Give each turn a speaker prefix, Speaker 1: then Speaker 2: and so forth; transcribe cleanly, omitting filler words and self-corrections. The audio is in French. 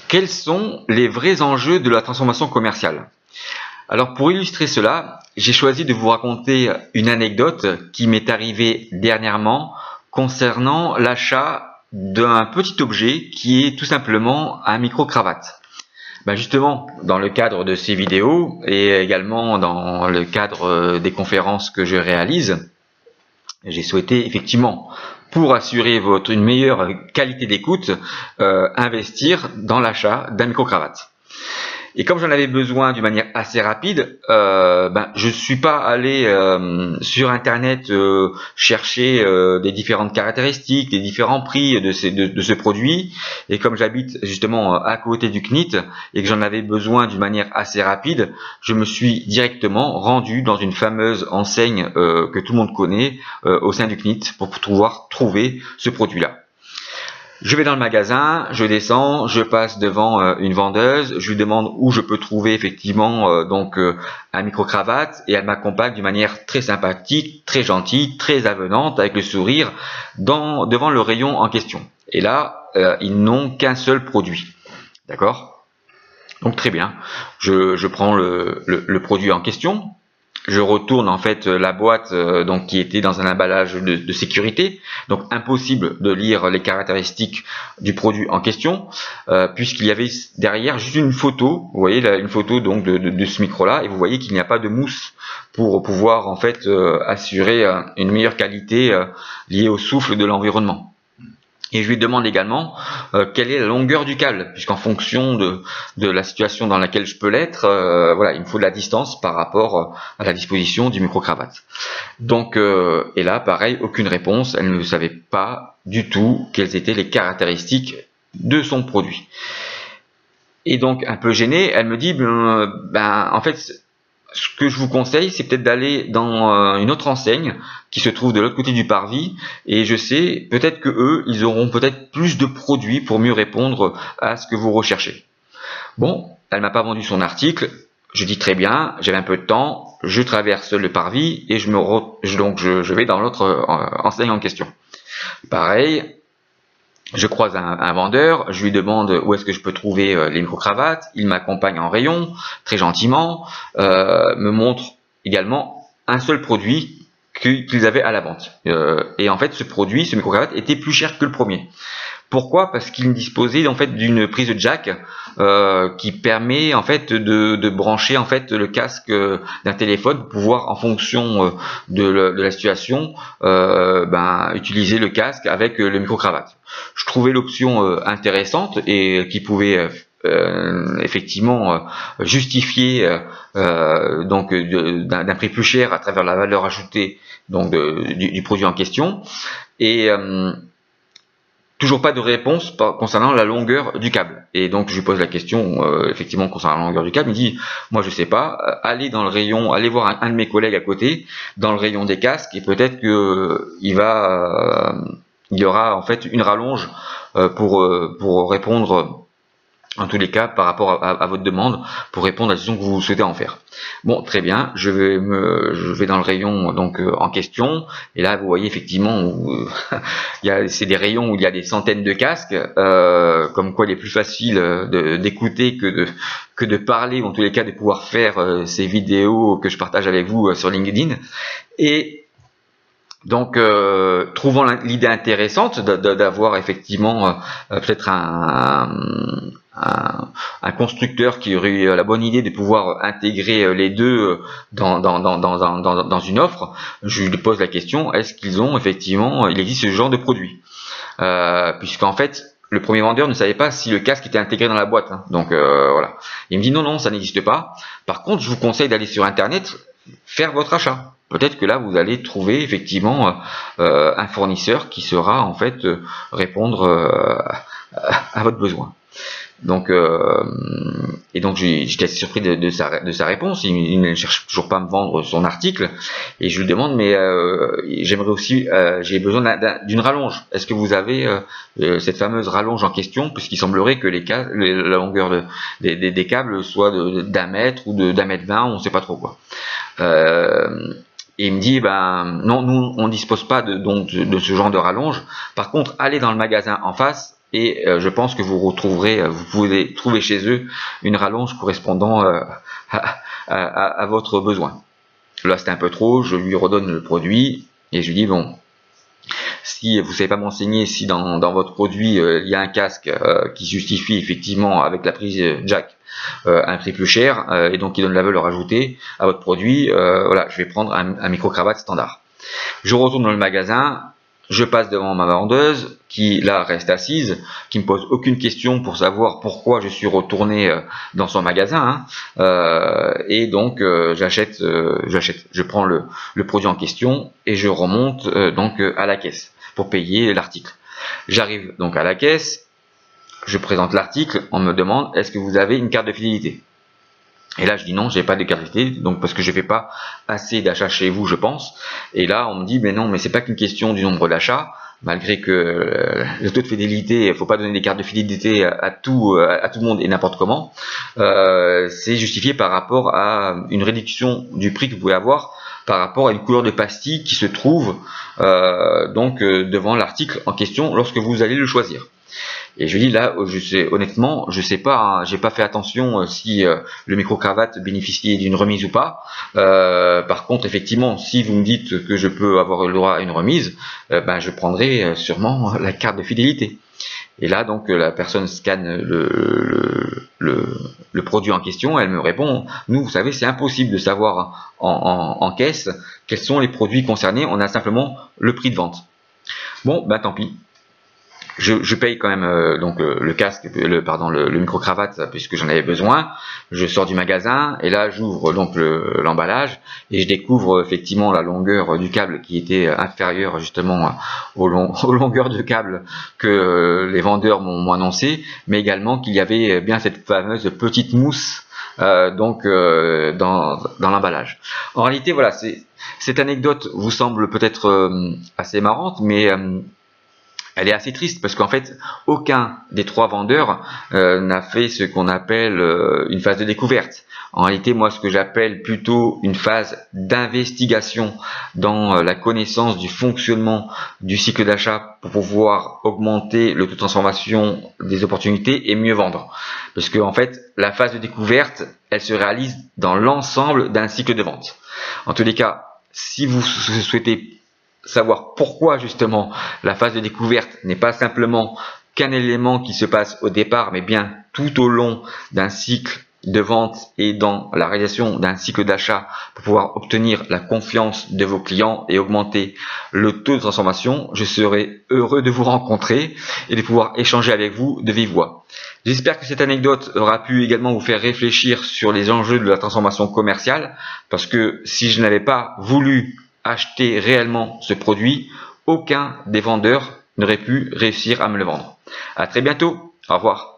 Speaker 1: quels sont les vrais enjeux de la transformation commerciale? Alors pour illustrer cela, j'ai choisi de vous raconter une anecdote qui m'est arrivée dernièrement concernant l'achat d'un petit objet qui est tout simplement un micro-cravate. Justement, dans le cadre de ces vidéos et également dans le cadre des conférences que je réalise, j'ai souhaité effectivement, pour assurer une meilleure qualité d'écoute, investir dans l'achat d'un micro-cravate. Et comme j'en avais besoin d'une manière assez rapide, je suis pas allé sur internet chercher des différentes caractéristiques, des différents prix de ce produit. Et comme j'habite justement à côté du CNIT et que j'en avais besoin d'une manière assez rapide, je me suis directement rendu dans une fameuse enseigne que tout le monde connaît au sein du CNIT pour pouvoir trouver ce produit-là. Je vais dans le magasin, je descends, je passe devant une vendeuse, je lui demande où je peux trouver effectivement un micro-cravate et elle m'accompagne d'une manière très sympathique, très gentille, très avenante avec le sourire devant le rayon en question. Et là, ils n'ont qu'un seul produit. D'accord? Donc très bien, je prends le produit en question. Je retourne en fait la boîte qui était dans un emballage de sécurité, donc impossible de lire les caractéristiques du produit en question, puisqu'il y avait derrière juste une photo, vous voyez là, une photo donc de ce micro-là, et vous voyez qu'il n'y a pas de mousse pour pouvoir en fait assurer une meilleure qualité liée au souffle de l'environnement. Et je lui demande également quelle est la longueur du câble, puisqu'en fonction de la situation dans laquelle je peux l'être, il me faut de la distance par rapport à la disposition du micro-cravate. Donc, et là, pareil, aucune réponse. Elle ne savait pas du tout quelles étaient les caractéristiques de son produit. Et donc, un peu gênée, elle me dit, en fait, ce que je vous conseille, c'est peut-être d'aller dans une autre enseigne qui se trouve de l'autre côté du parvis, et je sais peut-être que eux, ils auront peut-être plus de produits pour mieux répondre à ce que vous recherchez. Bon, elle m'a pas vendu son article, je dis très bien, j'avais un peu de temps, je traverse le parvis et je vais dans l'autre enseigne en question. Pareil. Je croise un vendeur, je lui demande où est-ce que je peux trouver les micro-cravates, il m'accompagne en rayon, très gentiment, me montre également un seul produit qu'ils avaient à la vente. Et en fait, ce produit, ce micro-cravate, était plus cher que le premier. Pourquoi? Parce qu'il disposait en fait d'une prise jack qui permet en fait de brancher en fait le casque d'un téléphone pour pouvoir en fonction de la situation utiliser le casque avec le micro-cravate. Je trouvais l'option intéressante et qui pouvait effectivement justifier d'un prix plus cher à travers la valeur ajoutée du produit en question. Et toujours pas de réponse concernant la longueur du câble. Et donc je lui pose la question effectivement concernant la longueur du câble. Il me dit moi je sais pas, allez dans le rayon, allez voir un de mes collègues à côté dans le rayon des casques et peut-être que il y aura en fait une rallonge pour répondre en tous les cas par rapport à votre demande, pour répondre à la question que vous souhaitez en faire. Bon, très bien, je vais dans le rayon en question, et là vous voyez effectivement c'est des rayons où il y a des centaines de casques, comme quoi il est plus facile d'écouter que de parler, ou en tous les cas de pouvoir faire ces vidéos que je partage avec vous sur LinkedIn. Et donc, trouvant l'idée intéressante d'avoir effectivement peut-être un constructeur qui aurait eu la bonne idée de pouvoir intégrer les deux dans une offre, je lui pose la question, est-ce qu'il existe ce genre de produit, puisqu'en fait le premier vendeur ne savait pas si le casque était intégré dans la boîte, hein. Donc voilà, il me dit non, ça n'existe pas. Par contre, je vous conseille d'aller sur internet faire votre achat. Peut-être que là vous allez trouver effectivement un fournisseur qui saura en fait répondre à votre besoin. Donc j'étais assez surpris de sa réponse. Il ne cherche toujours pas à me vendre son article, et je lui demande mais j'aimerais aussi j'ai besoin d'une rallonge. Est-ce que vous avez cette fameuse rallonge en question, puisqu'il semblerait que la longueur des câbles soit d'1 mètre ou d'1 mètre 20, on ne sait pas trop quoi. Et il me dit non, nous on dispose pas de ce genre de rallonge. Par contre, allez dans le magasin en face, et je pense que vous pouvez trouver chez eux une rallonge correspondant à votre besoin. Là, c'était un peu trop, je lui redonne le produit et je lui dis bon, si vous ne savez pas m'enseigner si dans votre produit il y a un casque qui justifie effectivement avec la prise jack un prix plus cher et donc qui donne la valeur ajoutée à votre produit, voilà, je vais prendre un micro-cravate standard. Je retourne dans le magasin, je passe devant ma vendeuse qui là reste assise, qui me pose aucune question pour savoir pourquoi je suis retourné dans son magasin, et donc je prends le produit en question et je remonte donc à la caisse pour payer l'article. J'arrive donc à la caisse, je présente l'article, on me demande est-ce que vous avez une carte de fidélité? Et là, je dis non, j'ai pas de carte de fidélité, donc parce que je fais pas assez d'achats chez vous, je pense. Et là, on me dit, mais non, mais c'est pas qu'une question du nombre d'achats, malgré que le taux de fidélité, il faut pas donner des cartes de fidélité à tout le monde et n'importe comment. C'est justifié par rapport à une réduction du prix que vous pouvez avoir par rapport à une couleur de pastille qui se trouve devant l'article en question lorsque vous allez le choisir. Et je dis là, honnêtement, je sais pas, hein, j'ai pas fait attention si le micro-cravate bénéficiait d'une remise ou pas. Par contre, effectivement, si vous me dites que je peux avoir le droit à une remise, je prendrai sûrement la carte de fidélité. Et là, donc, la personne scanne le produit en question, elle me répond, nous, vous savez, c'est impossible de savoir en caisse quels sont les produits concernés, on a simplement le prix de vente. Bon, tant pis. Je paye quand même le casque, le micro-cravate puisque j'en avais besoin. Je sors du magasin et là j'ouvre donc l'emballage et je découvre effectivement la longueur du câble qui était inférieure justement aux longueurs de câble que les vendeurs m'ont annoncé, mais également qu'il y avait bien cette fameuse petite mousse dans l'emballage. En réalité, voilà, cette anecdote vous semble peut-être assez marrante, mais elle est assez triste parce qu'en fait, aucun des trois vendeurs n'a fait ce qu'on appelle une phase de découverte. En réalité, moi, ce que j'appelle plutôt une phase d'investigation dans la connaissance du fonctionnement du cycle d'achat pour pouvoir augmenter le taux de transformation des opportunités et mieux vendre. Parce que en fait, la phase de découverte, elle se réalise dans l'ensemble d'un cycle de vente. En tous les cas, si vous souhaitez savoir pourquoi justement la phase de découverte n'est pas simplement qu'un élément qui se passe au départ, mais bien tout au long d'un cycle de vente et dans la réalisation d'un cycle d'achat pour pouvoir obtenir la confiance de vos clients et augmenter le taux de transformation, je serai heureux de vous rencontrer et de pouvoir échanger avec vous de vive voix. J'espère que cette anecdote aura pu également vous faire réfléchir sur les enjeux de la transformation commerciale, parce que si je n'avais pas voulu acheter réellement ce produit, aucun des vendeurs n'aurait pu réussir à me le vendre. À très bientôt, au revoir.